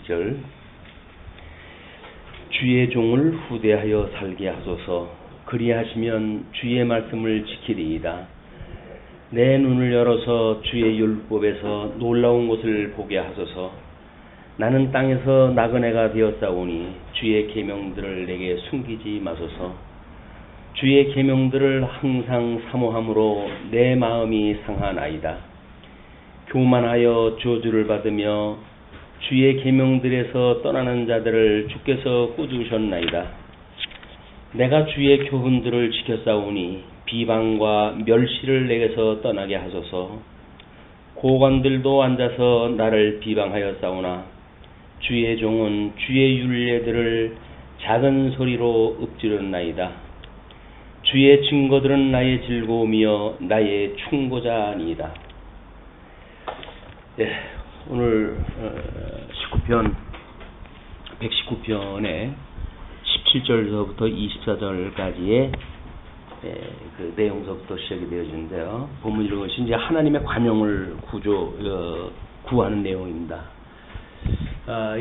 1절 주의 종을 후대하여 살게 하소서. 그리하시면 주의 말씀을 지키리이다. 내 눈을 열어서 주의 율법에서 놀라운 것을 보게 하소서. 나는 땅에서 나그네가 되었사오니 주의 계명들을 내게 숨기지 마소서. 주의 계명들을 항상 사모함으로 내 마음이 상하나이다. 교만하여 저주를 받으며 주의 계명들에서 떠나는 자들을 주께서 꾸짖으셨나이다. 내가 주의 교훈들을 지켰사오니 비방과 멸시를 내게서 떠나게 하소서. 고관들도 앉아서 나를 비방하였사오나 주의 종은 주의 율례들을 작은 소리로 읊조렸나이다. 주의 증거들은 나의 즐거움이요 나의 충고자 아니이다. 오늘 119편의 17절서부터 24절까지의 그 내용서부터 시작이 되어지는데요. 본문 이런 것이 이제 하나님의 관용을 구하는 내용입니다.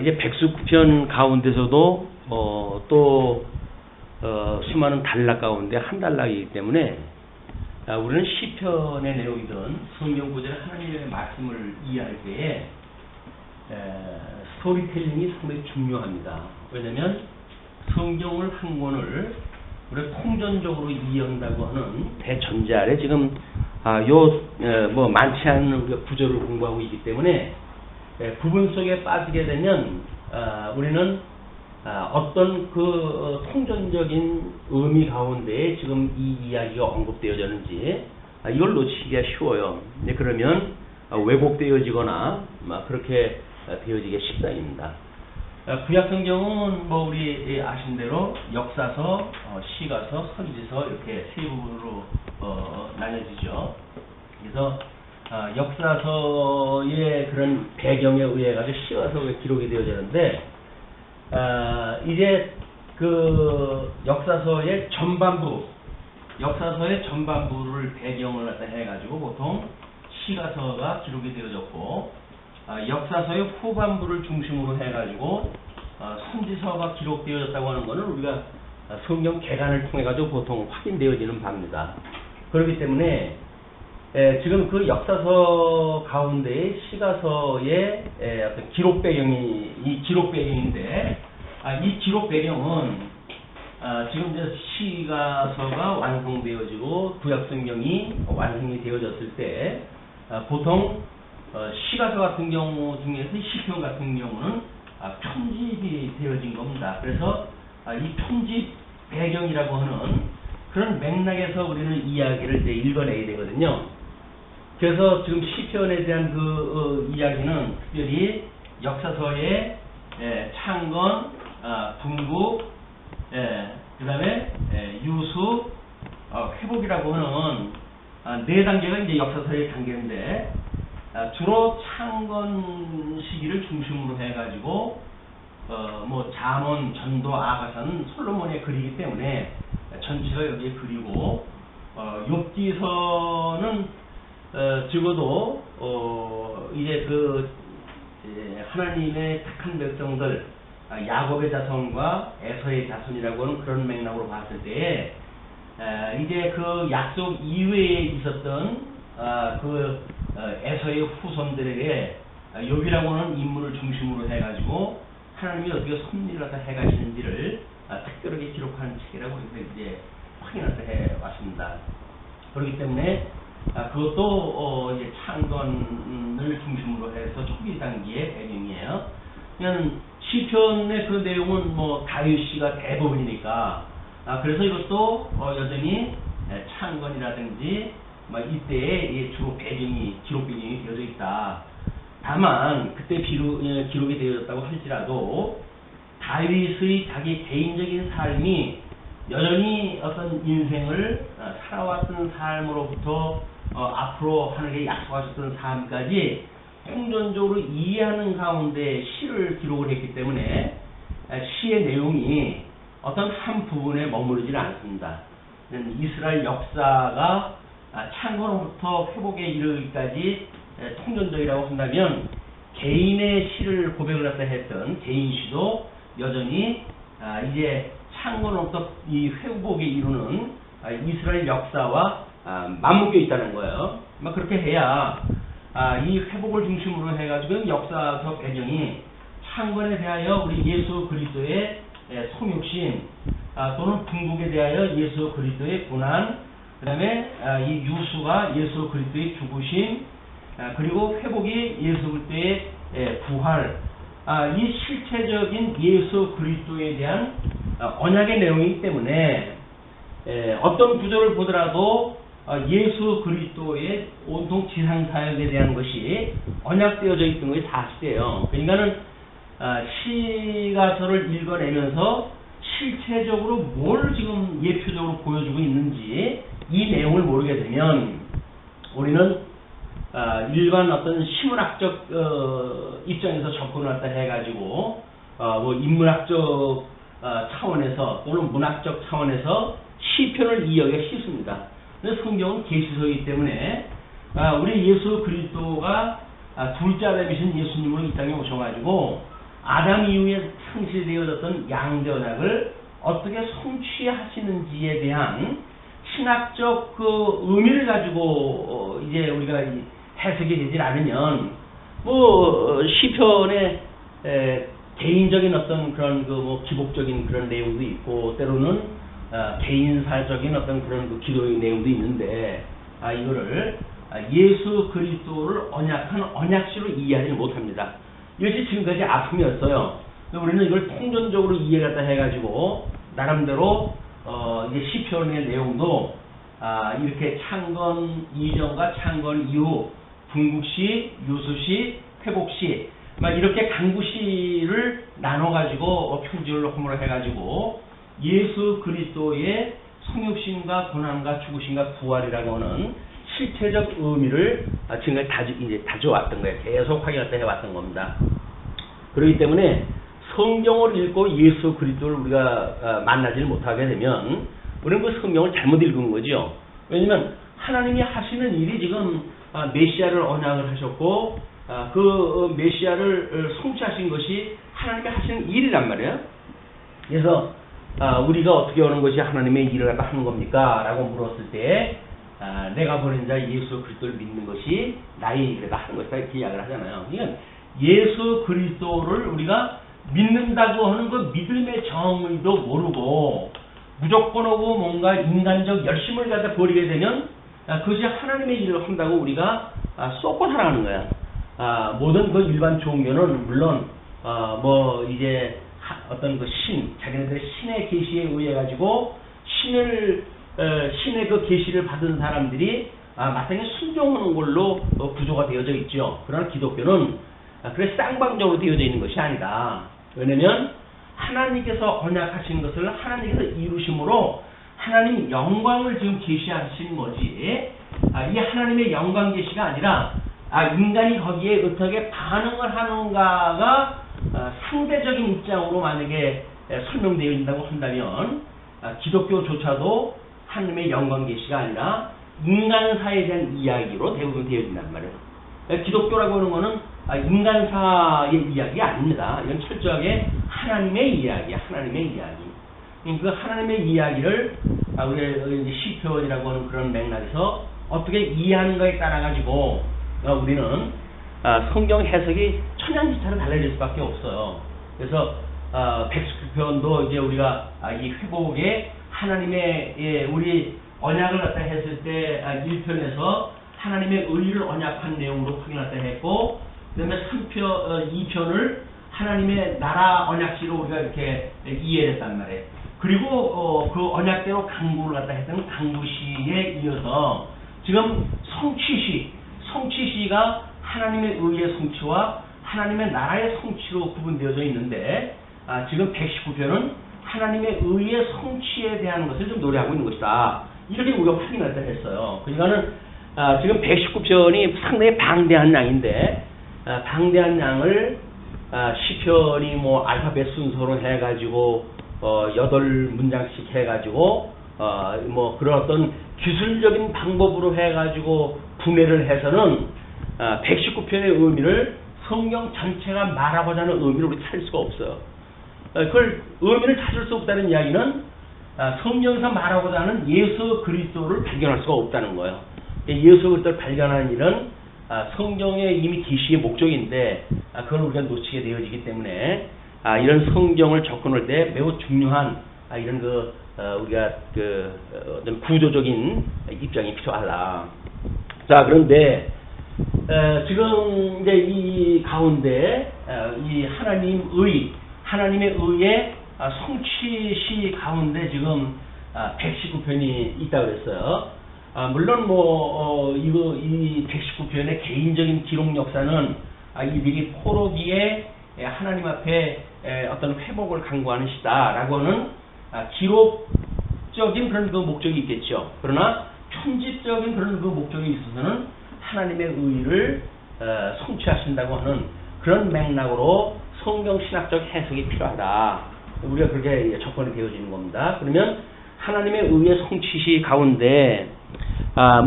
이제 119편 가운데서도 또 수많은 단락 가운데 한 단락이기 때문에 우리는 시편의 내용이든 성경 구절의 하나님의 말씀을 이해할 때에 스토리텔링이 상당히 중요합니다. 왜냐하면 성경을 한 권을 우리가 통전적으로 이해한다고 하는 대전제 아래 지금 많지 않은 구절을 공부하고 있기 때문에 부분 속에 빠지게 되면 우리는 어떤 그 통전적인 의미 가운데에 지금 이 이야기가 언급되어졌는지 이걸 놓치기가 쉬워요. 그러면 왜곡되어지거나 그렇게 되어지기 십상입니다. 구약 성경은 우리 아신 대로 역사서, 시가서, 선지서 이렇게 세 부분으로 나뉘어지죠. 그래서 역사서의 그런 배경에 의해 가지고 시가서가 기록이 되어지는데 이제 그 역사서의 전반부를 배경을 갖다 해가지고 보통 시가서가 기록이 되어졌고 역사서의 후반부를 중심으로 해가지고 선지서가 기록되어졌다고 하는 것은 우리가 성경 개관을 통해 가지고 보통 확인되어지는 바입니다. 그렇기 때문에 지금 그 역사서 가운데 시가서의 어떤 기록 배경인데 이 기록 배경은 지금 이제 시가서가 완성되어지고 구약 성경이 완성이 되어졌을 때 보통 시가서 같은 경우 중에서 시편 같은 경우는 편집이 되어진 겁니다. 그래서 이 편집 배경이라고 하는 그런 맥락에서 우리는 이야기를 이제 읽어내야 되거든요. 그래서 지금 시편에 대한 그 이야기는 특별히 역사서의 창건, 분국, 그 다음에 유수, 회복이라고 하는 네 단계가 이제 역사서의 단계인데 주로 창건 시기를 중심으로 해가지고 잠언, 전도, 아가서는 솔로몬의 글이기 때문에 전체가 여기에 그리고 욥기서는 적어도 이제 하나님의 택한 백성들 야곱의 자손과 에서의 자손이라고 하는 그런 맥락으로 봤을 때에 이제 그 약속 이외에 있었던 에서의 후손들에게 욥이라고 하는 인물을 중심으로 해가지고 하나님이 어떻게 섭리를 갖다 해가시는지를 특별하게 기록하는 책이라고 이제 확인을 해왔습니다. 그렇기 때문에 그것도 이제 창건을 중심으로 해서 초기 단계의 배경이에요. 그냥 시편의 그 내용은 다윗 씨가 대부분이니까 그래서 이것도 여전히 창건이라든지 이때의 주로 기록 배경이 되어져 있다. 다만 그때 기록이 되어졌다고 할지라도 다윗의 자기 개인적인 삶이 여전히 어떤 인생을 살아왔던 삶으로부터 앞으로 하늘에 약속하셨던 삶까지 통전적으로 이해하는 가운데 시를 기록을 했기 때문에 시의 내용이 어떤 한 부분에 머무르지는 않습니다. 이스라엘 역사가 창건으로부터 회복에 이르기까지 통전적이라고 한다면 개인의 시를 고백을 갖다 했던 개인 시도 여전히 이제 창건으로부터 이 회복에 이루는 이스라엘 역사와 맞먹혀 있다는 거예요. 그렇게 해야 이 회복을 중심으로 해가지고 역사적 배경이 창건에 대하여 우리 예수 그리스도의 성육신 또는 궁극에 대하여 예수 그리스도의 고난, 그 다음에 이 유수가 예수 그리스도의 죽으심, 그리고 회복이 예수 그리스도의 부활, 이 실체적인 예수 그리스도에 대한 언약의 내용이기 때문에 어떤 구조를 보더라도 예수 그리스도의 온통 지상 사역에 대한 것이 언약되어져 있던 것이 사실이에요. 그러니까는 시가서를 읽어내면서 실체적으로 뭘 지금 예표적으로 보여주고 있는지 이 내용을 모르게 되면 우리는 일반 어떤 시문학적 입장에서 접근을 갖다 해가지고 뭐 인문학적 차원에서 또는 문학적 차원에서 시편을 이해하기가 쉽습니다. 근데 성경은 계시서이기 때문에 우리 예수 그리스도가 둘째 아담이신 예수님으로 이 땅에 오셔가지고 아담 이후에 상실되어졌던 양대 언약을 어떻게 성취하시는지에 대한 신학적 그 의미를 가지고 이제 우리가 해석이 되질 않으면 뭐 시편의 개인적인 어떤 그런 그 뭐 기복적인 그런 내용도 있고 때로는 개인사적인 어떤 그런 그 기도의 내용도 있는데 이거를 예수 그리스도를 언약한 언약시로 이해하지 못합니다. 이것이 지금까지 아픔이었어요. 우리는 이걸 통전적으로 이해갖다 해가지고 나름대로 이제 시편의 내용도 이렇게 창건 이전과 창건 이후 궁극시, 유수시, 회복시 막 이렇게 강구시를 나눠가지고 편지를 허물어 해가지고 예수 그리스도의 성육신과 고난과 죽으심과 부활이라고 하는 실체적 의미를 지금까지 이제 다져왔던 거예요. 계속 확인했다 해왔던 겁니다. 그렇기 때문에 성경을 읽고 예수 그리스도를 우리가 만나지 못하게 되면 우리는 그 성경을 잘못 읽은 거죠. 왜냐면 하나님이 하시는 일이 지금 메시아를 언약을 하셨고 그 메시아를 성취하신 것이 하나님이 하시는 일이란 말이에요. 그래서 우리가 어떻게 하는 것이 하나님의 일을 갖다 하는 겁니까? 라고 물었을 때 내가 보낸 자 예수 그리스도를 믿는 것이 나의 일이다 하는 것이다 이렇게 이야기를 하잖아요. 그러니까 예수 그리스도를 우리가 믿는다고 하는 그 믿음의 정의도 모르고 무조건 하고 뭔가 인간적 열심을 갖다 버리게 되면 그것이 하나님의 일을 한다고 우리가 쏟고 살아가는 거야. 모든 그 일반 종교는 물론 뭐 이제 어떤 그 자기네들의 신의 계시에 의해 가지고 신의 그 계시를 받은 사람들이 마땅히 순종하는 걸로 구조가 되어져 있죠. 그러나 기독교는 그래 쌍방적으로 되어져 있는 것이 아니다. 왜냐면 하나님께서 언약하신 것을 하나님께서 이루심으로 하나님 영광을 지금 계시하신 거지. 이 하나님의 영광 계시가 아니라 인간이 거기에 어떻게 반응을 하는가가 상대적인 입장으로 만약에 설명되어 있다고 한다면 기독교조차도 하나님의 영광 계시가 아니라 인간사에 대한 이야기로 대부분 되어진단 말이에요. 기독교라고 하는 것은 인간사의 이야기가 아닙니다. 이건 철저하게 하나님의 이야기야. 하나님의 이야기. 그 하나님의 이야기를 우리 시편이라고 하는 그런 맥락에서 어떻게 이해하는가에 따라 가지고 우리는 성경 해석이 천양지차로 달라질 수밖에 없어요. 그래서 백수편도 이제 우리가 이 회복에 하나님의 우리 언약을 갖다 했을 때 1편에서 하나님의 의를 언약한 내용으로 확인했다 했고, 그 다음에 2편을 하나님의 나라 언약시로 우리가 이렇게 이해했단 말이에요. 그리고 그 언약대로 강구를 갖다 했던 강구시에 이어서 지금 성취시가 하나님의 의의 성취와 하나님의 나라의 성취로 구분되어져 있는데 지금 119편은 하나님의 의의 성취에 대한 것을 좀 노래하고 있는 것이다. 이렇게 우리가 확인했다 했어요. 그러니까는 지금 119편이 상당히 방대한 양인데 방대한 양을 시편이 뭐 알파벳 순서로 해가지고 8문장씩 해가지고 뭐 그런 어떤 기술적인 방법으로 해가지고 분해를 해서는 119편의 의미를 성경 전체가 말하고자 하는 의미를 우리 찾을 수가 없어요. 그걸 의미를 찾을 수 없다는 이야기는 성경에서 말하고자 하는 예수 그리스도를 발견할 수가 없다는 거예요. 예수 그리스도를 발견하는 일은 성경의 이미 계시의 목적인데 그걸 우리가 놓치게 되어지기 때문에 이런 성경을 접근할 때 매우 중요한 이런 우리가 어떤 구조적인 입장이 필요하다. 자, 그런데 지금 이제 이 가운데 이 하나님의 의의 성취시 가운데 지금 119편이 있다고 그랬어요. 물론 이 119편의 개인적인 기록 역사는 이들이 포로기에 하나님 앞에 어떤 회복을 강구하는 시다라고 하는 기록적인 그런 그 목적이 있겠죠. 그러나 편집적인 그런 그 목적에 있어서는 하나님의 의를 성취하신다고 하는 그런 맥락으로 성경 신학적 해석이 필요하다. 우리가 그렇게 접근이 되어지는 겁니다. 그러면 하나님의 의의 성취시 가운데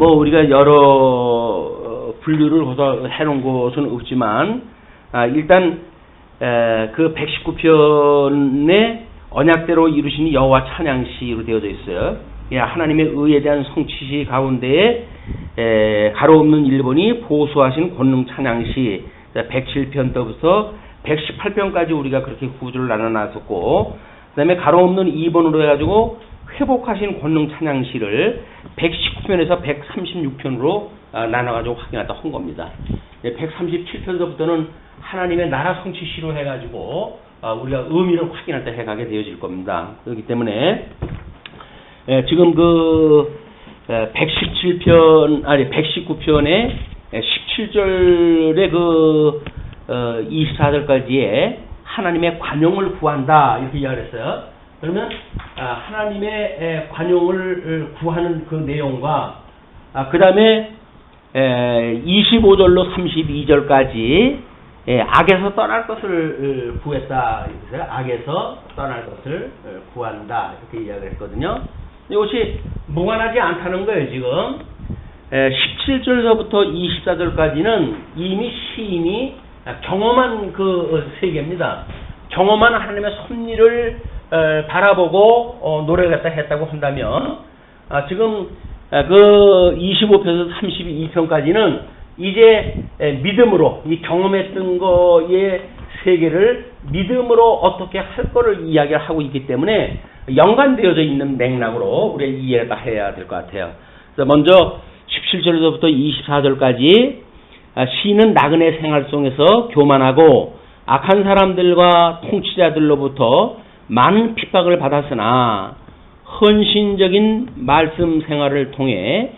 우리가 여러 분류를 해놓은 것은 없지만 일단 그 119편의 언약대로 이루시니 여호와 찬양시로 되어져 있어요. 하나님의 의에 대한 성취시 가운데에 가로 없는 1번이 보수하신 권능 찬양시 107편 때부터 118편까지 우리가 그렇게 구조를 나눠놨었고, 그 다음에 가로 없는 2번으로 해가지고 회복하신 권능 찬양시를 119편에서 136편으로 나눠가지고 확인하다 한 겁니다. 137편서부터는 하나님의 나라 성취시로 해가지고 우리가 의미를 확인할 때 해가게 되어질 겁니다. 그렇기 때문에 지금 119편의 17절의 24절까지의 하나님의 관용을 구한다 이렇게 이야기를 했어요. 그러면 하나님의 관용을 구하는 그 내용과 그 다음에 25절로 32절까지 악에서 떠날 것을 구했다. 악에서 떠날 것을 구한다 이렇게 이야기를 했거든요. 이것이 무관하지 않다는 거예요. 지금 17절서부터 24절까지는 이미 시인이 경험한 그 세계입니다. 경험한 하나님의 섭리를 바라보고 노래를 했다고 한다면 지금 그 25편에서 32편까지는 이제 믿음으로 이 경험했던 거의 세계를 믿음으로 어떻게 할 거를 이야기를 하고 있기 때문에 연관되어져 있는 맥락으로 우리가 이해를 해야 될 것 같아요. 그래서 먼저 17절부터 24절까지 시인은 나그네 생활 속에서 교만하고 악한 사람들과 통치자들로부터 많은 핍박을 받았으나 헌신적인 말씀 생활을 통해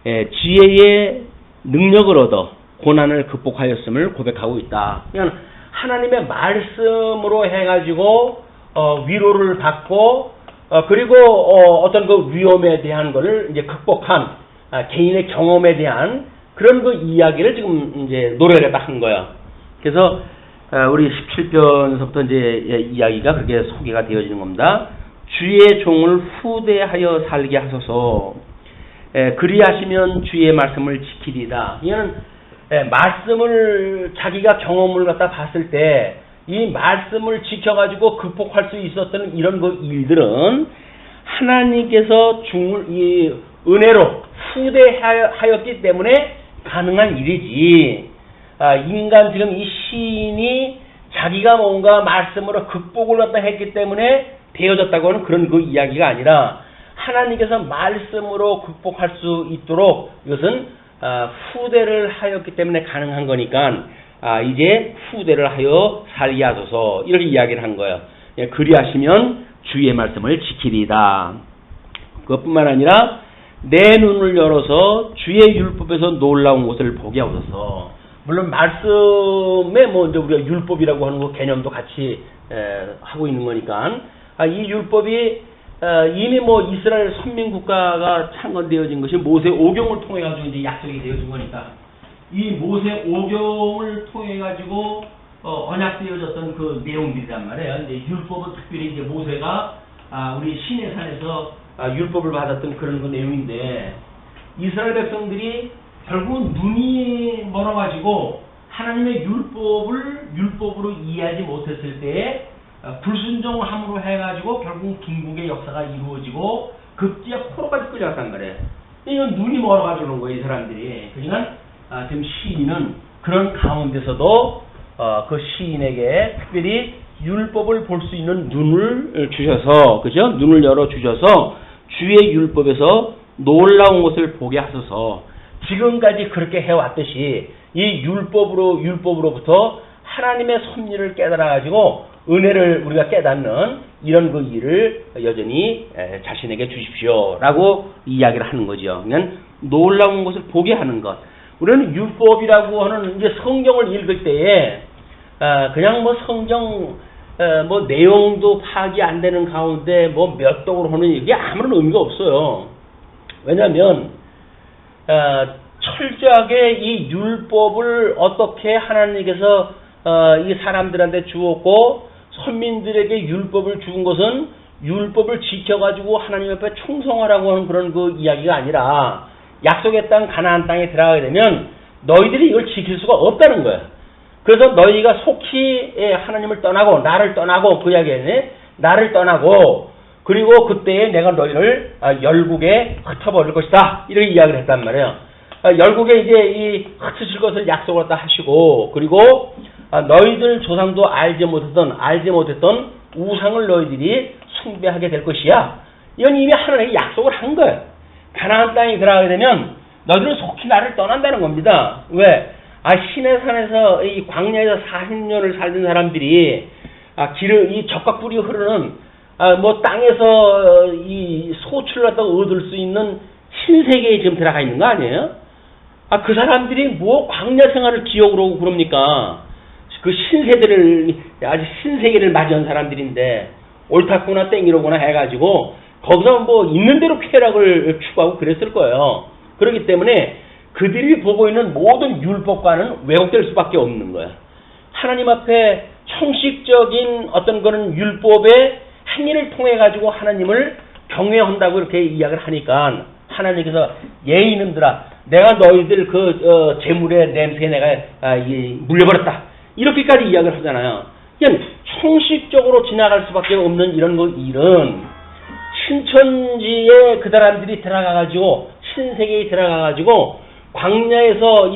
지혜의 능력을 얻어 고난을 극복하였음을 고백하고 있다. 그냥 하나님의 말씀으로 해가지고 위로를 받고 그리고 어떤 그 위험에 대한 것을 이제 극복한 개인의 경험에 대한 그런 그 이야기를 지금 이제 노래를 한 거야. 그래서 우리 17편에서부터 이제 이야기가 그렇게 소개가 되어지는 겁니다. 주의 종을 후대하여 살게 하소서. 그리하시면 주의 말씀을 지키리다. 이거는 말씀을 자기가 경험을 갖다 봤을 때 이 말씀을 지켜가지고 극복할 수 있었던 이런 그 일들은 하나님께서 이 은혜로 후대하였기 때문에 가능한 일이지. 인간 지금 이 시인이 자기가 뭔가 말씀으로 극복을 갖다 했기 때문에 되어졌다고 하는 그런 그 이야기가 아니라 하나님께서 말씀으로 극복할 수 있도록 이것은 후대를 하였기 때문에 가능한 거니까 이제 후대를 하여 살게 하소서 이렇게 이야기를 한 거예요. 그리하시면 주의 말씀을 지키리다. 그것뿐만 아니라 내 눈을 열어서 주의 율법에서 놀라운 것을 보게 하소서. 물론 말씀에 이제 우리가 율법이라고 하는 그 개념도 같이 하고 있는 거니까 이 율법이 이미 이스라엘 선민국가가 창건되어진 것이 모세 오경을 통해 가지고 이제 약속이 되어진 거니까 이 모세 오경을 통해 가지고 언약되어졌던 그 내용들이란 말이에요. 근데 율법은 특별히 이제 모세가 우리 시내산에서 율법을 받았던 그런 그 내용인데 이스라엘 백성들이 결국 눈이 멀어가지고 하나님의 율법으로 이해하지 못했을 때에 불순종함으로 해가지고 결국 중국의 역사가 이루어지고 급기야 포로까지 끌려갔단 말이에요. 이건 눈이 멀어가지고 그런 거예요, 이 사람들이. 그러니까 지금 시인은 그런 가운데서도 그 시인에게 특별히 율법을 볼 수 있는 눈을 주셔서, 그죠? 눈을 열어 주셔서 주의 율법에서 놀라운 것을 보게 하소서. 지금까지 그렇게 해왔듯이 이 율법으로부터 하나님의 섭리를 깨달아가지고 은혜를 우리가 깨닫는 이런 그 일을 여전히 자신에게 주십시오라고 이야기를 하는 거죠. 그냥 놀라운 것을 보게 하는 것. 우리는 율법이라고 하는 이제 성경을 읽을 때에 그냥 뭐 성경 뭐 내용도 파악이 안 되는 가운데 뭐 몇 독으로 하는 이게 아무런 의미가 없어요. 왜냐하면 철저하게 이 율법을 어떻게 하나님께서 이 사람들한테 주었고 선민들에게 율법을 준 것은 율법을 지켜가지고 하나님 앞에 충성하라고 하는 그런 그 이야기가 아니라 약속의 땅 가나안 땅에 들어가게 되면 너희들이 이걸 지킬 수가 없다는 거예요. 그래서 너희가 속히 하나님을 떠나고 나를 떠나고 그 이야기에는 나를 떠나고 그리고 그때에 내가 너희를 열국에 흩어버릴 것이다 이렇게 이야기를 했단 말이에요. 열국에 이제 이 흩으실 것을 약속을 다 하시고 그리고 너희들 조상도 알지 못했던 우상을 너희들이 숭배하게 될 것이야. 이건 이미 하나님이 약속을 한 거예요. 가나안 땅에 들어가게 되면 너희들은 속히 나를 떠난다는 겁니다. 왜? 시내산에서 이 광야에서 40년을 살던 사람들이 이 적과 꿀이 흐르는 뭐 땅에서 이 소출을 갖다가 얻을 수 있는 신세계에 지금 들어가 있는 거 아니에요? 그 사람들이 뭐 광야 생활을 기억으로 하고 그럽니까? 그 신세대를 아주 신세계를 맞이한 사람들인데 옳다구나 땡이로구나 해가지고 거기서 뭐 있는 대로 쾌락을 추구하고 그랬을 거예요. 그렇기 때문에 그들이 보고 있는 모든 율법과는 왜곡될 수밖에 없는 거예요. 하나님 앞에 형식적인 어떤 그런 율법의 행위를 통해 가지고 하나님을 경외한다고 이렇게 이야기를 하니까 하나님께서 이놈들아 내가 너희들 그 재물의 냄새에 내가 물려버렸다 이렇게까지 이야기를 하잖아요. 그냥 형식적으로 지나갈 수밖에 없는 이런 일은 신천지에 그 사람들이 들어가가지고 신세계에 들어가가지고 광야에서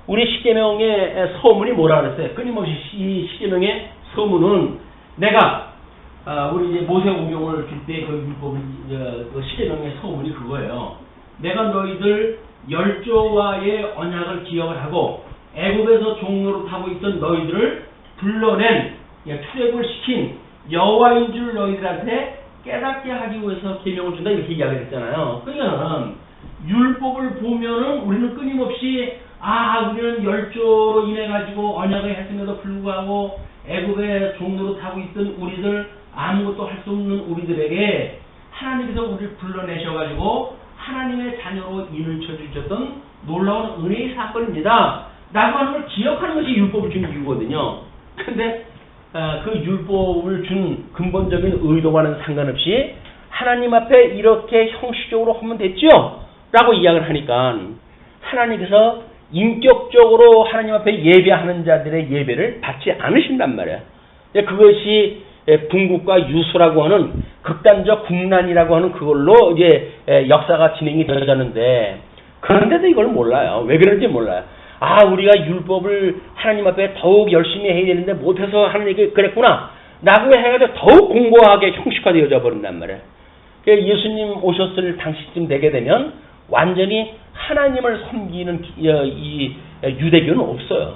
우리 십계명의 서문이 뭐라 그랬어요? 끊임없이 이 십계명의 서문은 내가 우리 이제 모세오경을 줄 때 그 율법 그 십계명의 서문이 그거예요. 내가 너희들 열조와의 언약을 기억을 하고 애굽에서 종로로 타고 있던 너희들을 불러낸 출애굽을 시킨 여호와인 줄 너희들한테 깨닫게 하기 위해서 계명을 준다 이렇게 이야기를 했잖아요. 그러니까 율법을 보면은 우리는 끊임없이 우리는 열조로 인해 가지고 언약을 했음에도 불구하고 애굽의 종로로 타고 있던 우리들 아무것도 할 수 없는 우리들에게 하나님께서 우리를 불러내셔가지고 하나님의 자녀로 인을 쳐주셨던 놀라운 은혜의 사건입니다. 라고 하는 걸 기억하는 것이 율법을 준 이유거든요. 근데 그 율법을 준 근본적인 의도와는 상관없이 하나님 앞에 이렇게 형식적으로 하면 됐죠? 라고 이야기를 하니까 하나님께서 인격적으로 하나님 앞에 예배하는 자들의 예배를 받지 않으신단 말이에요. 그것이 분국과 유수라고 하는 극단적 국난이라고 하는 그걸로 이제 역사가 진행이 되어가는데 그런데도 이걸 몰라요. 왜 그런지 몰라요. 우리가 율법을 하나님 앞에 더욱 열심히 해야 되는데 못해서 하나님께 그랬구나. 라고 해가지고 더욱 공고하게 형식화되어져 버린단 말이에요. 예수님 오셨을 당시쯤 되게 되면 완전히 하나님을 섬기는 이 유대교는 없어요.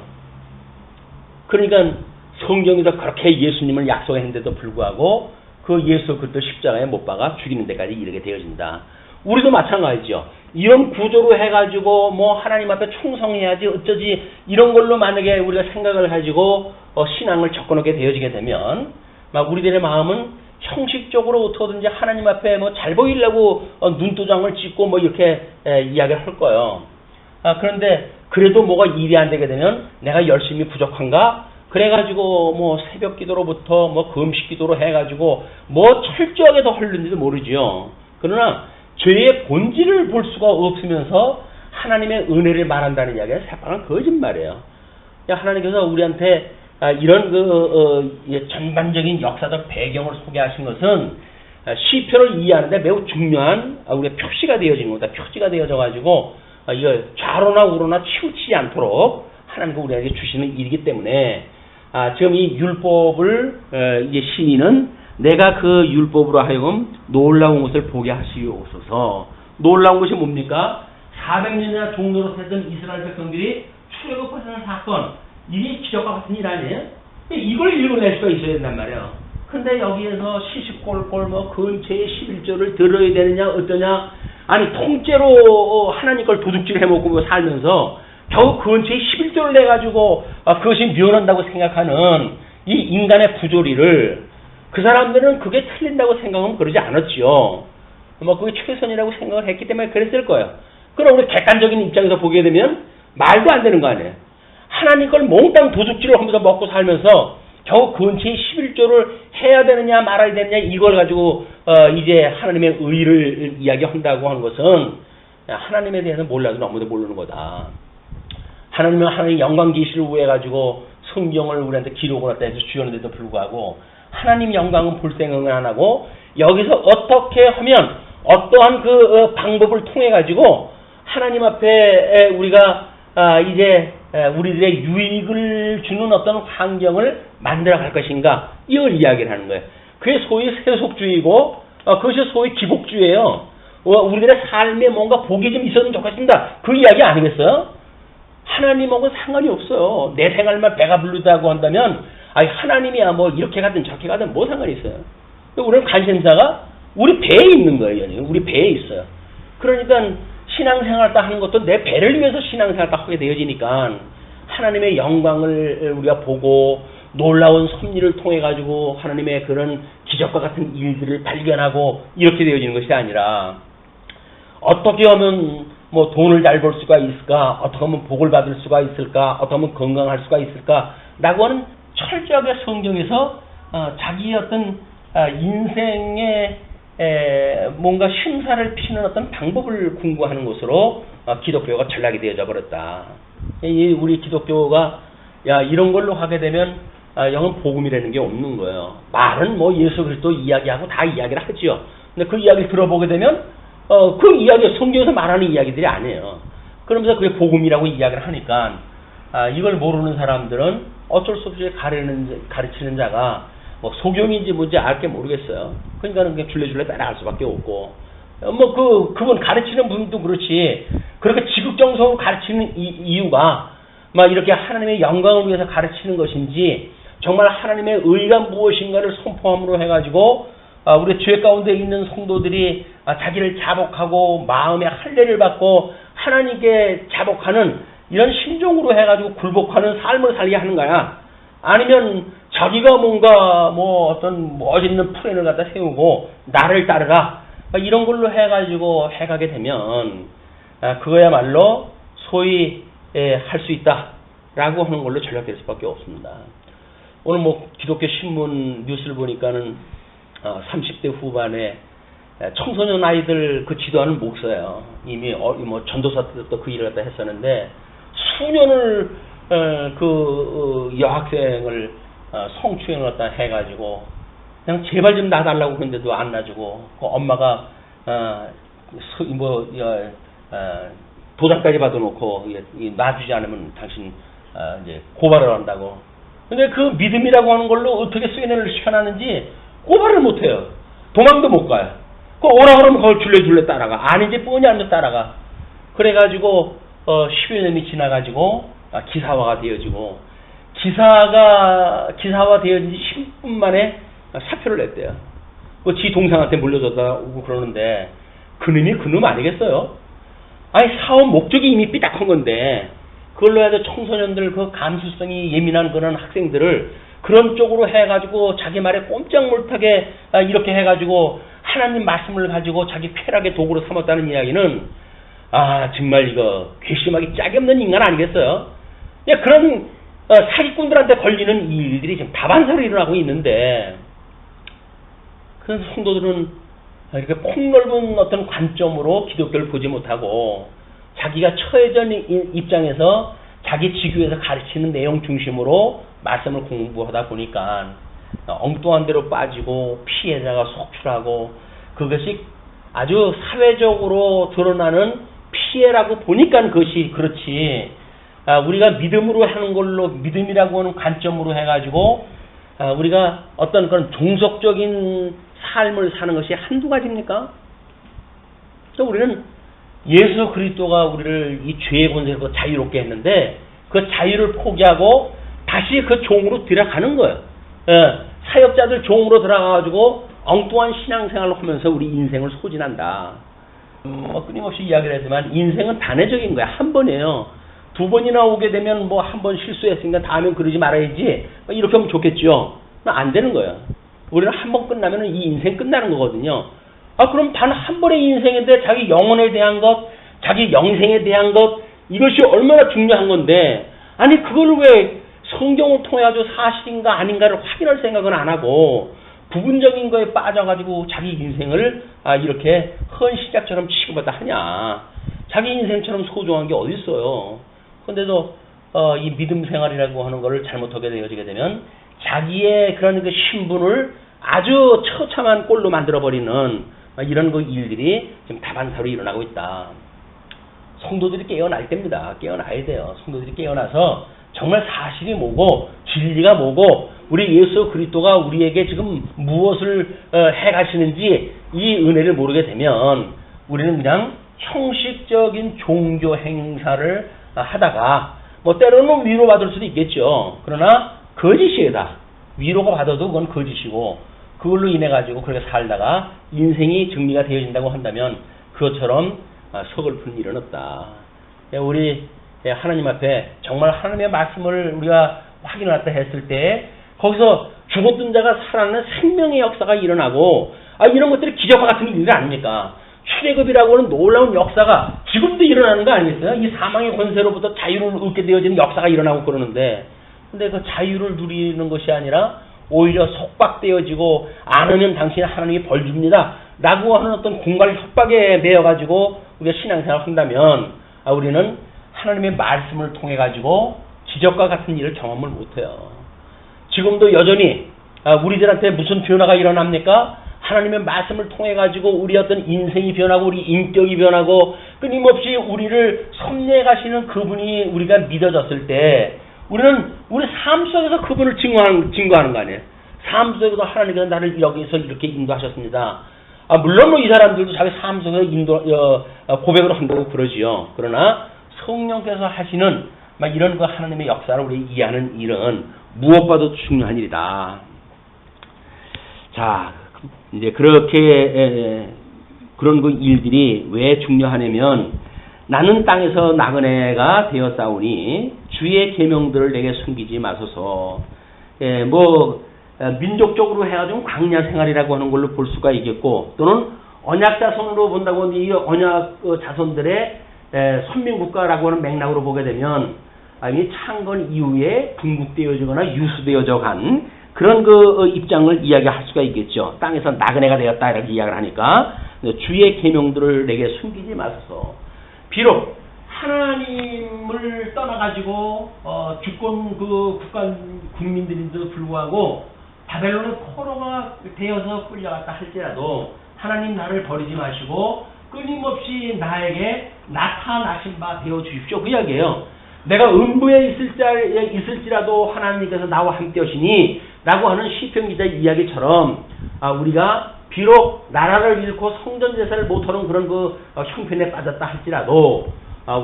그러니까 성경에서 그렇게 예수님을 약속했는데도 불구하고 그 예수 그리스도 십자가에 못 박아 죽이는 데까지 이르게 되어진다. 우리도 마찬가지죠. 이런 구조로 해가지고 뭐 하나님 앞에 충성해야지 어쩌지 이런 걸로 만약에 우리가 생각을 가지고 신앙을 접근하게 되어지게 되면 막 우리들의 마음은 형식적으로 어떻게든지 하나님 앞에 뭐 잘 보이려고 눈도장을 찍고 뭐 이렇게 이야기를 할 거예요. 그런데 그래도 뭐가 일이 안 되게 되면 내가 열심히 부족한가? 그래가지고 뭐 새벽 기도로부터 뭐 금식 기도로 해가지고 뭐 철저하게 더 흘는지도 모르지요. 그러나 죄의 본질을 볼 수가 없으면서 하나님의 은혜를 말한다는 이야기가 새빨간 거짓말이에요. 하나님께서 우리한테 이런 전반적인 역사적 배경을 소개하신 것은 시편을 이해하는데 매우 중요한 우리의 표시가 되어진 겁니다. 표지가 되어져 가지고 이걸 좌로나 우로나 치우치지 않도록 하나님께서 우리에게 주시는 일이기 때문에 지금 이 율법을 이제 신인은 내가 그 율법으로 하여금 놀라운 것을 보게 하시옵소서. 놀라운 것이 뭡니까? 400년이나 종로로 살던 이스라엘 백성들이 출애굽하는 사건, 이게 기적과 같은 일 아니에요? 이걸 읽어낼 수가 있어야 된단 말이에요. 근데 여기에서 시시콜콜 근처에 11조를 들어야 되느냐 어떠냐, 아니 통째로 하나님 걸 도둑질 해먹고 살면서 겨우 근처에 11조를 내가지고 그것이 묘한다고 생각하는 이 인간의 부조리를, 그 사람들은 그게 틀린다고 생각하면 그러지 않았지요. 그게 최선이라고 생각을 했기 때문에 그랬을 거예요. 그럼 우리 객관적인 입장에서 보게 되면 말도 안 되는 거 아니에요. 하나님 걸 몽땅 도둑질을 하면서 먹고 살면서 겨우 근처에 11조를 해야 되느냐 말아야 되느냐 이걸 가지고 이제 하나님의 의를 이야기한다고 하는 것은 하나님에 대해서 몰라도 너무도 모르는 거다. 하나님은 하나님의 영광 계시를 위해 가지고 성경을 우리한테 기록을 했다 해서 주였는데도 불구하고 하나님 영광은 볼 생각은 안 하고 여기서 어떻게 하면 어떠한 그 방법을 통해 가지고 하나님 앞에 우리가 이제 우리들의 유익을 주는 어떤 환경을 만들어 갈 것인가, 이걸 이야기를 하는 거예요. 그게 소위 세속주의고 그것이 소위 기복주의예요. 우리들의 삶에 뭔가 복이 좀 있었으면 좋겠습니다. 그 이야기 아니겠어요? 하나님하고는 상관이 없어요. 내 생활만 배가 부르다고 한다면 하나님이야 뭐 이렇게 가든 저렇게 가든 뭐 상관이 있어요. 우리는 관심사가 우리 배에 있는 거예요. 우리 배에 있어요. 그러니까 신앙생활 딱 하는 것도 내 배를 위해서 신앙생활 딱 하게 되어지니까 하나님의 영광을 우리가 보고 놀라운 섭리를 통해 가지고 하나님의 그런 기적과 같은 일들을 발견하고 이렇게 되어지는 것이 아니라 어떻게 하면 뭐 돈을 잘 벌 수가 있을까, 어떻게 하면 복을 받을 수가 있을까, 어떻게 하면 건강할 수가 있을까 라고 하는 철저하게 성경에서 자기의 어떤 인생의 뭔가 심사를 피는 어떤 방법을 궁구하는 것으로 기독교가 전락이 되어져 버렸다. 우리 기독교가 이런 걸로 하게 되면 영은 복음이라는 게 없는 거예요. 말은 뭐 예수 그리스도 이야기하고 다 이야기를 하지요. 근데 그 이야기를 들어보게 되면 그 이야기 성경에서 말하는 이야기들이 아니에요. 그러면서 그게 복음이라고 이야기를 하니까 이걸 모르는 사람들은 어쩔 수 없이 가르치는 자가 뭐 소경인지 뭔지 알게 모르겠어요. 그러니까는 그냥 줄레줄레 따라갈 수밖에 없고, 그분 가르치는 분도 그렇지, 그렇게 지극정성으로 가르치는 이유가 막 이렇게 하나님의 영광을 위해서 가르치는 것인지, 정말 하나님의 의가 무엇인가를 선포함으로 해가지고 우리 죄 가운데 있는 성도들이 자기를 자복하고 마음의 할례를 받고 하나님께 자복하는 이런 심정으로 해가지고 굴복하는 삶을 살게 하는 거야. 아니면 자기가 뭔가 뭐 어떤 멋있는 플랜을 갖다 세우고 나를 따르라 이런 걸로 해가지고 해가게 되면 그거야말로 소위 할 수 있다라고 하는 걸로 전락될 수밖에 없습니다. 오늘 뭐 기독교 신문 뉴스를 보니까는 30대 후반에 청소년 아이들 그 지도하는 목사예요. 이미 뭐 전도사 때부터 그 일을 갖다 했었는데 수년을 여학생을 성추행을 갖다 해가지고 그냥 제발 좀 놔달라고 그랬는데도 안 놔주고 그 엄마가 도장까지 받아놓고 놔주지 않으면 당신 이제 고발을 한다고. 근데 그 믿음이라고 하는 걸로 어떻게 쇠뇌를 시켜놨는지 고발을 못해요. 도망도 못 가요. 그 오라 그러면 그걸 줄레줄레 따라가. 아닌지 뻔히 알면 따라가. 그래가지고 10여 년이 지나가지고 기사화가 되어지고, 기사화 되어진 지 10분 만에 사표를 냈대요. 지 동생한테 물려줬다고 그러는데 그놈이 그놈 아니겠어요? 아니 사업 목적이 이미 삐딱한 건데 그걸로 해서 청소년들 그 감수성이 예민한 그런 학생들을 그런 쪽으로 해가지고 자기 말에 꼼짝 못하게 이렇게 해가지고 하나님 말씀을 가지고 자기 쾌락의 도구로 삼았다는 이야기는 정말 이거 괘씸하기 짝이 없는 인간 아니겠어요? 그런 사기꾼들한테 걸리는 일들이 지금 다반사로 일어나고 있는데, 그런 성도들은 이렇게 폭넓은 어떤 관점으로 기독교를 보지 못하고 자기가 처해진 입장에서 자기 지교에서 가르치는 내용 중심으로 말씀을 공부하다 보니까 엉뚱한 데로 빠지고 피해자가 속출하고 그것이 아주 사회적으로 드러나는 피해라고 보니까 그것이 그렇지. 우리가 믿음으로 하는 걸로 믿음이라고 하는 관점으로 해가지고 우리가 어떤 그런 종속적인 삶을 사는 것이 한두 가지입니까? 또 우리는 예수 그리스도가 우리를 이 죄의 권세로부터 자유롭게 했는데 그 자유를 포기하고 다시 그 종으로 들어가는 거예요. 사역자들 종으로 들어가가지고 엉뚱한 신앙생활을 하면서 우리 인생을 소진한다. 끊임없이 이야기를 했지만 인생은 단회적인 거야. 한 번이에요. 두 번이나 오게 되면 뭐 한 번 실수했으니까 다음엔 그러지 말아야지. 이렇게 하면 좋겠죠. 안 되는 거예요. 우리는 한 번 끝나면 이 인생 끝나는 거거든요. 그럼 단 한 번의 인생인데 자기 영혼에 대한 것, 자기 영생에 대한 것, 이것이 얼마나 중요한 건데, 아니, 그걸 왜 성경을 통해가지고 사실인가 아닌가를 확인할 생각은 안 하고, 부분적인 거에 빠져가지고 자기 인생을 이렇게 헌시작처럼 취급하다 하냐. 자기 인생처럼 소중한 게 어디 있어요. 그런데도 이 믿음 생활이라고 하는 거를 잘못하게 되어지게 되면 자기의 그런 그 신분을 아주 처참한 꼴로 만들어버리는 이런 그 일들이 지금 다반사로 일어나고 있다. 성도들이 깨어날 때입니다. 깨어나야 돼요. 성도들이 깨어나서 정말 사실이 뭐고 진리가 뭐고 우리 예수 그리스도가 우리에게 지금 무엇을 해가시는지 이 은혜를 모르게 되면 우리는 그냥 형식적인 종교 행사를 하다가 뭐 때로는 위로받을 수도 있겠죠. 그러나 거짓이다. 위로가 받아도 그건 거짓이고 그걸로 인해 가지고 그렇게 살다가 인생이 정리가 되어진다고 한다면 그것처럼 서글픈 일은 없다. 우리 하나님 앞에 정말 하나님의 말씀을 우리가 확인했다 했을 때 거기서 죽었던 자가 살아나는 생명의 역사가 일어나고 이런 것들이 기적과 같은 일이 아닙니까? 출애굽이라고 하는 놀라운 역사가 지금도 일어나는 거 아니겠어요? 이 사망의 권세로부터 자유를 얻게 되어지는 역사가 일어나고 그러는데 근데 그 자유를 누리는 것이 아니라 오히려 속박되어지고 안 하면 당신이 하나님이 벌 줍니다 라고 하는 어떤 공갈 협박에 매여가지고 우리가 신앙생활을 한다면 우리는 하나님의 말씀을 통해 가지고 기적과 같은 일을 경험을 못해요. 지금도 여전히 우리들한테 무슨 변화가 일어납니까? 하나님의 말씀을 통해 가지고 우리 어떤 인생이 변하고 우리 인격이 변하고 끊임없이 우리를 섭리해 가시는 그분이 우리가 믿어졌을 때 우리는 우리 삶 속에서 그분을 증거하는 거 아니에요. 삶 속에서 하나님께서 나를 여기서 이렇게 인도하셨습니다. 물론 뭐 이 사람들도 자기 삶 속에서 고백을 한다고 그러지요. 그러나 성령께서 하시는 이런 그 하나님의 역사를 우리 이해하는 일은 무엇보다도 중요한 일이다. 자, 이제 그렇게 그런 그 일들이 왜 중요하냐면 나는 땅에서 나그네가 되었사오니 주의 계명들을 내게 숨기지 마소서. 민족적으로 해가지고 광야 생활이라고 하는 걸로 볼 수가 있겠고 또는 언약 자손으로 본다고 하는데 이 언약 자손들의 선민국가라고 하는 맥락으로 보게 되면 이 창건 이후에 분국되어지거나 유수되어져 간 그런 그 입장을 이야기할 수가 있겠죠. 땅에서 나그네가 되었다 이렇게 이야기를 하니까 주의 계명들을 내게 숨기지 마소서. 비록 하나님을 떠나가지고 주권 그 국민들인데도 불구하고 바벨론의 포로가 되어서 끌려갔다 할지라도 하나님 나를 버리지 마시고 끊임없이 나에게 나타나신 바 되어 주십시오. 그 이야기예요. 내가 음부에 있을지라도 하나님께서 나와 함께 하시니 라고 하는 시편 기자의 이야기처럼 우리가 비록 나라를 잃고 성전 제사를 못하는 그런 그 형편에 빠졌다 할지라도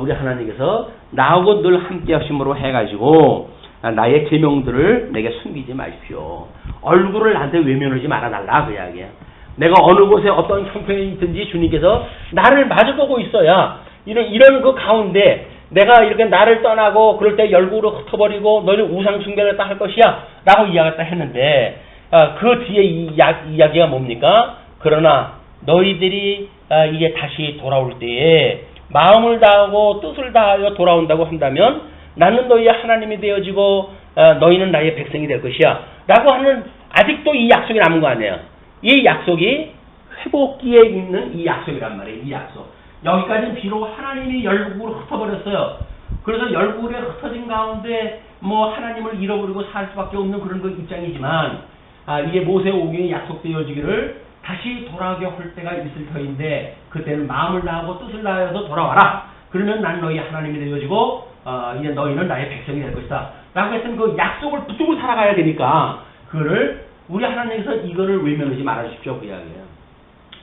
우리 하나님께서 나하고 늘 함께 하심으로 해가지고 나의 계명들을 내게 숨기지 마십시오. 얼굴을 나한테 외면하지 말아달라 그 이야기야. 내가 어느 곳에 어떤 형편에 있든지 주님께서 나를 마주보고 있어야 이런 그 가운데 내가 이렇게 나를 떠나고 그럴 때 열국으로 흩어버리고 너는 우상 숭배를 할 것이야 라고 이야기했다 했는데 그 뒤에 이야기가 뭡니까? 그러나 너희들이 이게 다시 돌아올 때에 마음을 다하고 뜻을 다하여 돌아온다고 한다면 나는 너희의 하나님이 되어지고 너희는 나의 백성이 될 것이야 라고 하는 아직도 이 약속이 남은 거 아니에요. 이 약속이 회복기에 있는 이 약속이란 말이에요. 이 약속. 여기까지는 비록 하나님이 열국으로 흩어버렸어요. 그래서 열골에 흩어진 가운데 뭐 하나님을 잃어버리고 살 수밖에 없는 그런 그 입장이지만 이게 모세 오경이 약속되어지기를 다시 돌아오게 할 때가 있을 터인데 그때는 마음을 다하고 뜻을 다하여서 돌아와라. 그러면 난 너희 하나님이 되어지고 이제 너희는 나의 백성이 될 것이다. 라고 했던 그 약속을 붙들고 살아가야 되니까 그거를 우리 하나님께서 이거를 외면하지 말아주십시오. 그 이야기예요.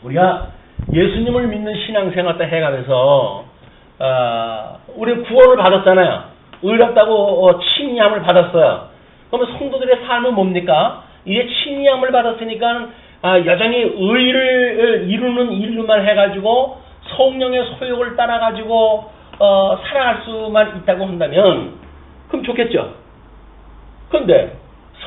우리가 예수님을 믿는 신앙생활 때 해가면서 우리 구원을 받았잖아요. 의롭다고 칭의함을 받았어요. 그러면 성도들의 삶은 뭡니까? 이제 칭의함을 받았으니까 여전히 의를 이루는 일만 해가지고 성령의 소욕을 따라가지고 살아갈 수만 있다고 한다면 그럼 좋겠죠. 그런데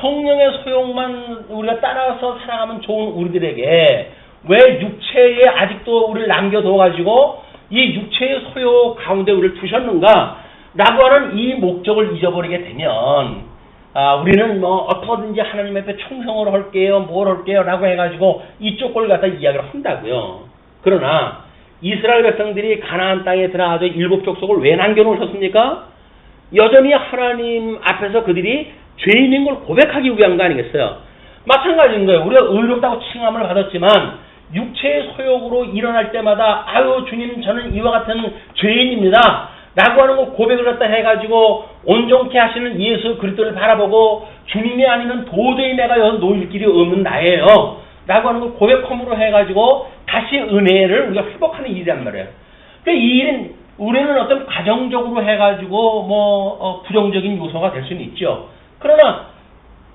성령의 소욕만 우리가 따라서 살아가면 좋은 우리들에게 왜 육체에 아직도 우리를 남겨둬가지고 이 육체의 소욕 가운데 우리를 두셨는가 라고 하는 이 목적을 잊어버리게 되면 우리는 뭐 어떻게든지 하나님 앞에 충성을 할게요 뭘 할게요 라고 해가지고 이쪽 걸 갖다 이야기를 한다고요. 그러나 이스라엘 백성들이 가나안 땅에 들어가서 일곱 족속을 왜 남겨놓으셨습니까? 여전히 하나님 앞에서 그들이 죄인인 걸 고백하기 위한 거 아니겠어요? 마찬가지인 거예요. 우리가 의롭다고 칭함을 받았지만 육체의 소욕으로 일어날 때마다 아유 주님 저는 이와 같은 죄인입니다 라고 하는 거 고백을 갖다 해가지고 온전케 하시는 예수 그리스도를 바라보고 주님이 아니면 도저히 내가 여기서 놓일 길이 없는 나예요 라고 하는 걸 고백함으로 해가지고 다시 은혜를 우리가 회복하는 일이란 말이에요. 그러니까 이 일은 우리는 어떤 과정적으로 해가지고 부정적인 요소가 될 수는 있죠. 그러나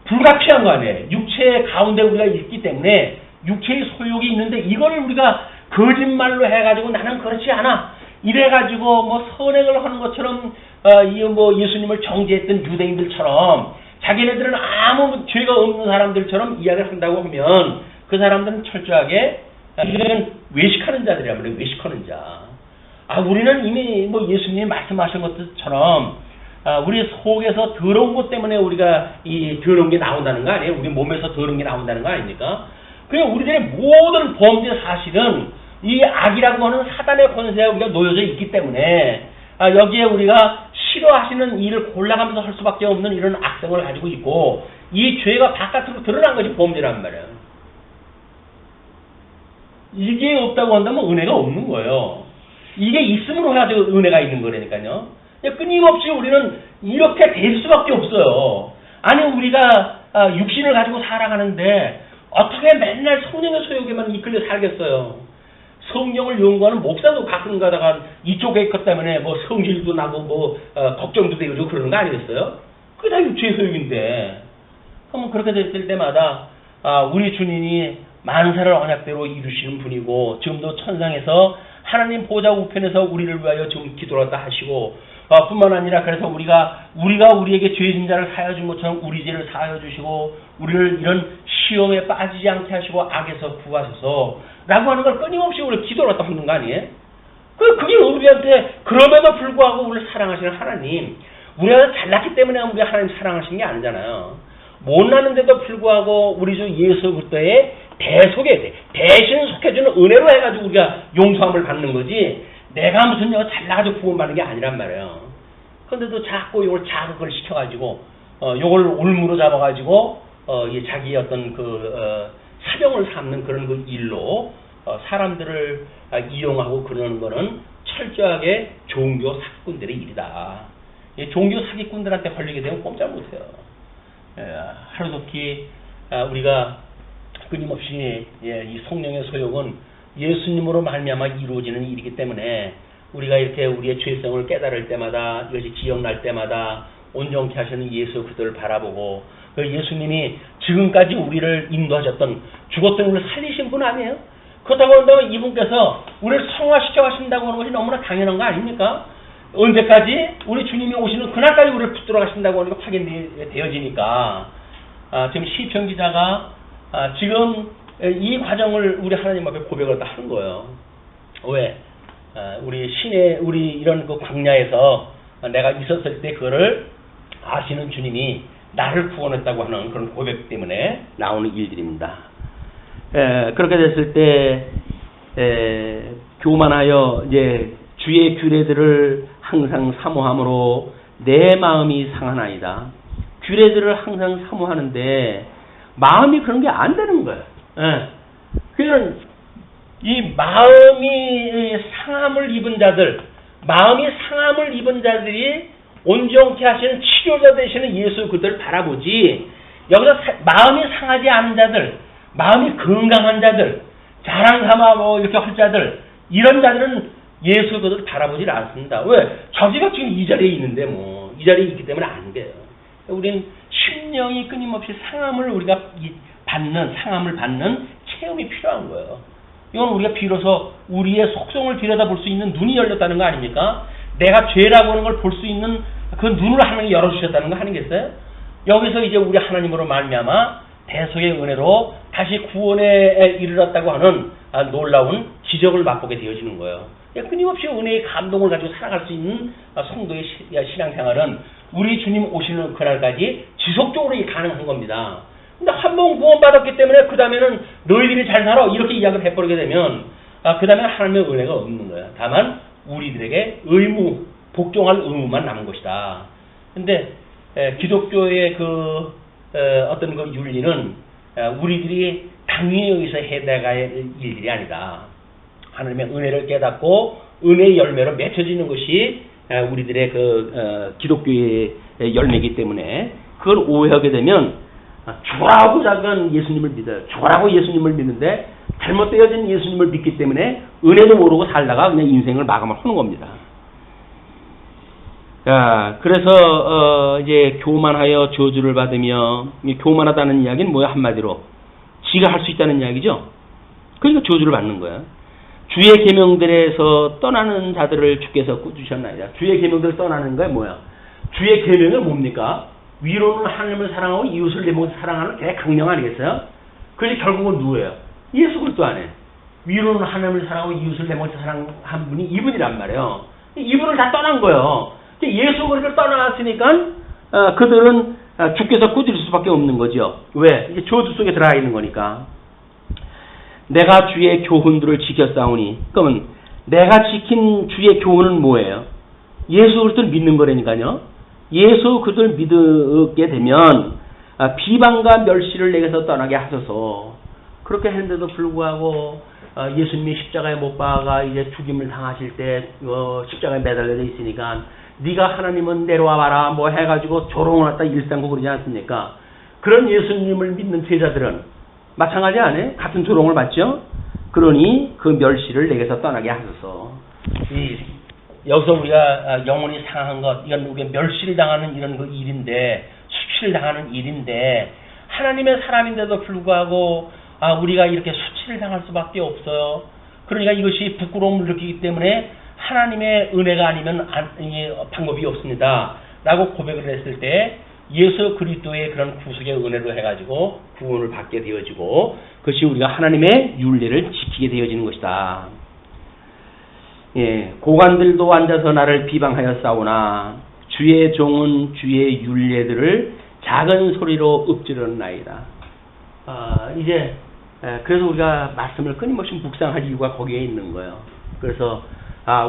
불가피한 거 아니에요. 육체 가운데 우리가 있기 때문에 육체의 소욕이 있는데 이거를 우리가 거짓말로 해가지고 나는 그렇지 않아 이래가지고 선행을 하는 것처럼 예수님을 정죄했던 유대인들처럼 자기네들은 아무 죄가 없는 사람들처럼 이야기를 한다고 하면 그 사람들은 철저하게 이들은 외식하는 자들이란 말이에요. 외식하는 자. 우리는 이미 예수님이 말씀하신 것처럼 우리 속에서 더러운 것 때문에 우리가 이 더러운 게 나온다는 거 아니에요? 우리 몸에서 더러운 게 나온다는 거 아닙니까? 그냥 우리들의 모든 범죄 사실은 이 악이라고 하는 사단의 권세에 우리가 놓여져 있기 때문에 여기에 우리가 싫어하시는 일을 골라가면서 할 수밖에 없는 이런 악성을 가지고 있고 이 죄가 바깥으로 드러난 것이 범죄란 말이에요. 이게 없다고 한다면 은혜가 없는 거예요. 이게 있음으로 해가지고 은혜가 있는 거라니까요. 끊임없이 우리는 이렇게 될 수밖에 없어요. 아니 우리가 육신을 가지고 살아가는데 어떻게 맨날 성령의 소욕에만 이끌려 살겠어요. 성령을 연구하는 목사도 가끔 가다가 이쪽에 있기 때문에 성질도 나고 걱정도 되고 그러는 거 아니겠어요? 그게 다 육체의 소욕인데. 그러면 그렇게 됐을 때마다 우리 주님이 만세를 언약대로 이루시는 분이고 지금도 천상에서 하나님 보좌 우편에서 우리를 위하여 지금 기도를 다 하시고 뿐만 아니라 그래서 우리가 우리에게 죄진 자를 사하여 준 것처럼 우리 죄를 사하여 주시고 우리를 이런 시험에 빠지지 않게 하시고 악에서 구하셔서 라고 하는 걸 끊임없이 우리 기도를 갖다 하는 거 아니에요? 그게 우리한테 그럼에도 불구하고 우리를 사랑하시는 하나님 우리가 잘났기 때문에 우리가 하나님 사랑하시는 게 아니잖아요. 못나는데도 불구하고 우리 주 예수 그리스도의 대속에 대신 속해주는 은혜로 해가지고 우리가 용서함을 받는 거지 내가 무슨 잘나가지고 구원받는 게 아니란 말이에요. 그런데도 자꾸 이걸 자극을 시켜가지고 이걸 올무로 잡아가지고 자기의 어떤 사명을 삼는 그런 그 일로 사람들을 이용하고 그러는 거는 철저하게 종교 사기꾼들의 일이다. 종교 사기꾼들한테 걸리게 되면 꼼짝 못해요. 하루속히 우리가 끊임없이 이 성령의 소욕은 예수님으로 말미암아 이루어지는 일이기 때문에 우리가 이렇게 우리의 죄성을 깨달을 때마다 이것이 기억날 때마다 온전케 하시는 예수 그리스도를 바라보고 그 예수님이 지금까지 우리를 인도하셨던 죽었던 우리를 살리신 분 아니에요? 그렇다고 한다면 이분께서 우리를 성화시켜 가신다고 하는 것이 너무나 당연한 거 아닙니까? 언제까지? 우리 주님이 오시는 그날까지 우리를 붙들어 가신다고 하는 게 확인되어지니까 지금 시편 기자가 지금 이 과정을 우리 하나님 앞에 고백을 다 하는 거예요. 왜? 우리 이런 그 광야에서 내가 있었을 때 그거를 아시는 주님이 나를 구원했다고 하는 그런 고백 때문에 나오는 일들입니다. 그렇게 됐을 때 교만하여 이제 주의 규례들을 항상 사모함으로 내 마음이 상하나이다. 규례들을 항상 사모하는데 마음이 그런 게 안 되는 거예요. 예. 그러니까 이 마음이 상함을 입은 자들, 마음이 상함을 입은 자들이 온전케 하시는 치료자 되시는 예수 그들을 바라보지, 여기서 마음이 상하지 않은 자들, 마음이 건강한 자들, 자랑삼아 뭐 이렇게 할 자들, 이런 자들은 예수 그들을 바라보질 않습니다. 왜? 저지가 지금 이 자리에 있는데 뭐 이 자리에 있기 때문에 안 돼요. 우린 심령이 끊임없이 상함을 우리가 상함을 받는 체험이 필요한 거예요. 이건 우리가 비로소 우리의 속성을 들여다볼 수 있는 눈이 열렸다는 거 아닙니까? 내가 죄라고 하는 걸 볼 수 있는 그 눈을 하나님이 열어주셨다는 거 아니겠어요? 여기서 이제 우리 하나님으로 말미암아 대속의 은혜로 다시 구원에 이르렀다고 하는 놀라운 기적을 맛보게 되어지는 거예요. 끊임없이 은혜의 감동을 가지고 살아갈 수 있는 성도의 신앙생활은 우리 주님 오시는 그날까지 지속적으로 가능한 겁니다. 근데 한 번 구원받았기 때문에 그 다음에는 너희들이 잘 살아 이렇게 이야기를 해버리게 되면 그 다음에는 하나님의 은혜가 없는 거야. 다만 우리들에게 복종할 의무만 남은 것이다. 근데 기독교의 어떤 그 윤리는 우리들이 당위에 의해서 해나갈 일들이 아니다. 하나님의 은혜를 깨닫고 은혜의 열매로 맺혀지는 것이 우리들의 기독교의 열매이기 때문에 그걸 오해하게 되면 주라고 자기는 예수님을 믿어요. 주라고 예수님을 믿는데 잘못되어진 예수님을 믿기 때문에 은혜도 모르고 살다가 그냥 인생을 마감을 하는 겁니다. 자, 그래서 이제 교만하여 저주를 받으며, 교만하다는 이야기는 뭐야? 한마디로 지가 할 수 있다는 이야기죠. 그러니까 저주를 받는 거야. 주의 계명들에서 떠나는 자들을 주께서 꾸짖으셨나이다. 주의 계명들을 떠나는 거야 뭐야? 주의 계명은 뭡니까? 위로는 하나님을 사랑하고 이웃을 내 몸을 사랑하는 게 강령 아니겠어요? 그래서 결국은 누구예요? 예수 그리스도 안에. 위로는 하나님을 사랑하고 이웃을 내 몸을 사랑한 분이 이분이란 말이에요. 이분을 다 떠난 거예요. 예수 그리스도를 떠났으니까 그들은 주께서 꾸짖을 수밖에 없는 거죠. 왜? 이제 저주 속에 들어가 있는 거니까. 내가 주의 교훈들을 지켰사오니, 그러면 내가 지킨 주의 교훈은 뭐예요? 예수 그리스도를 믿는 거라니까요. 예수 그리스도를 믿게 되면 비방과 멸시를 내게서 떠나게 하소서. 그렇게 했는데도 불구하고 예수님이 십자가에 못 박아 이제 죽임을 당하실 때 십자가에 매달려 있으니까 네가 하나님은 내려와 봐라 뭐 해가지고 조롱을 했다 일삼고 그러지 않습니까? 그런 예수님을 믿는 제자들은 마찬가지 아니에요? 같은 조롱을 받죠? 그러니 그 멸시를 내게서 떠나게 하소서. 여기서 우리가 영혼이 상한 것, 이건 우리가 멸시를 당하는 이런 그 일인데, 수치를 당하는 일인데, 하나님의 사람인데도 불구하고 우리가 이렇게 수치를 당할 수밖에 없어요. 그러니까 이것이 부끄러움을 느끼기 때문에 하나님의 은혜가 아니면 방법이 없습니다. 라고 고백을 했을 때 예수 그리스도의 그런 구속의 은혜로 해가지고 구원을 받게 되어지고 그것이 우리가 하나님의 윤리를 지키게 되어지는 것이다. 예, 고관들도 앉아서 나를 비방하여 싸우나 주의 종은 주의 윤례들을 작은 소리로 읊조렸나이다. 이제 그래서 우리가 말씀을 끊임없이 묵상할 이유가 거기에 있는 거예요. 그래서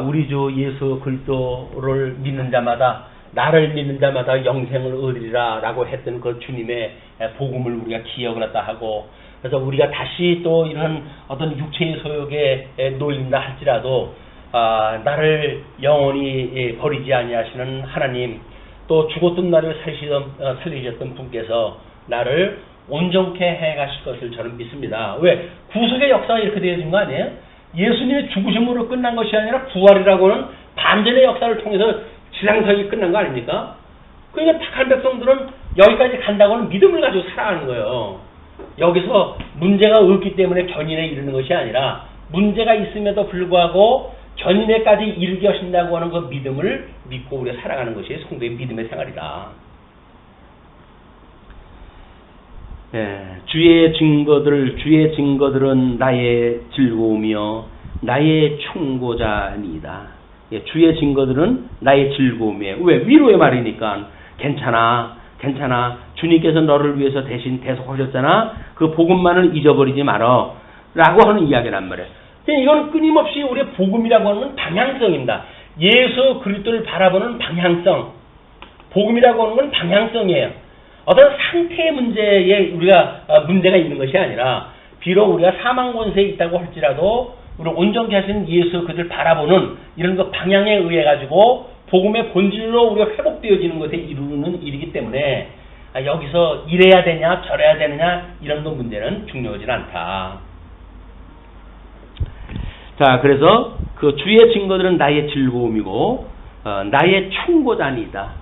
우리 주 예수 그리스도를 믿는 자마다 나를 믿는 자마다 영생을 얻으리라 라고 했던 그 주님의 복음을 우리가 기억을 했다 하고 그래서 우리가 다시 또 이런 어떤 육체의 소욕에 놓인다 할지라도 나를 영원히 버리지 아니하시는 하나님 또 죽었던 나를 살리셨던 분께서 나를 온전케 해가실 것을 저는 믿습니다. 왜? 구속의 역사가 이렇게 되어진 거 아니에요? 예수님의 죽으심으로 끝난 것이 아니라 부활이라고 하는 반전의 역사를 통해서 지상석이 끝난 거 아닙니까? 그러니까 착한 백성들은 여기까지 간다고는 믿음을 가지고 살아가는 거예요. 여기서 문제가 없기 때문에 견인에 이르는 것이 아니라 문제가 있음에도 불구하고 견인에까지 이르게 하신다고 하는 그 믿음을 믿고 우리가 살아가는 것이 성도의 믿음의 생활이다. 예, 주의 증거들은 나의 즐거움이요 나의 충고자니이다. 예, 주의 증거들은 나의 즐거움이에요. 왜? 위로의 말이니까. 괜찮아. 주님께서 너를 위해서 대신 대속하셨잖아. 그 복음만을 잊어버리지 말어. 라고 하는 이야기란 말이에요. 이건 끊임없이 우리의 복음이라고 하는 방향성입니다. 예수 그리스도를 바라보는 방향성, 복음이라고 하는 건 방향성이에요. 어떤 상태의 문제에 우리가 문제가 있는 것이 아니라 비록 우리가 사망 권세에 있다고 할지라도 우리 온전케 하시는 예수 그들을 바라보는 이런 그 방향에 의해 가지고 복음의 본질로 우리가 회복되어지는 것에 이루는 일이기 때문에 여기서 이래야 되냐 저래야 되느냐 이런 문제는 중요하지 않다. 자, 그래서 그 주의 증거들은 나의 즐거움이고 나의 충고자니이다.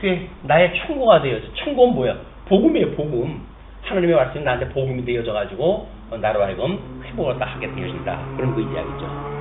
그게 나의 충고가 되어서, 충고는 뭐야? 복음이에요, 복음. 하나님의 말씀이 나한테 복음이 되어져 가지고 나로 하여금 회복을 하게 되어진다. 그런 그 이야기죠.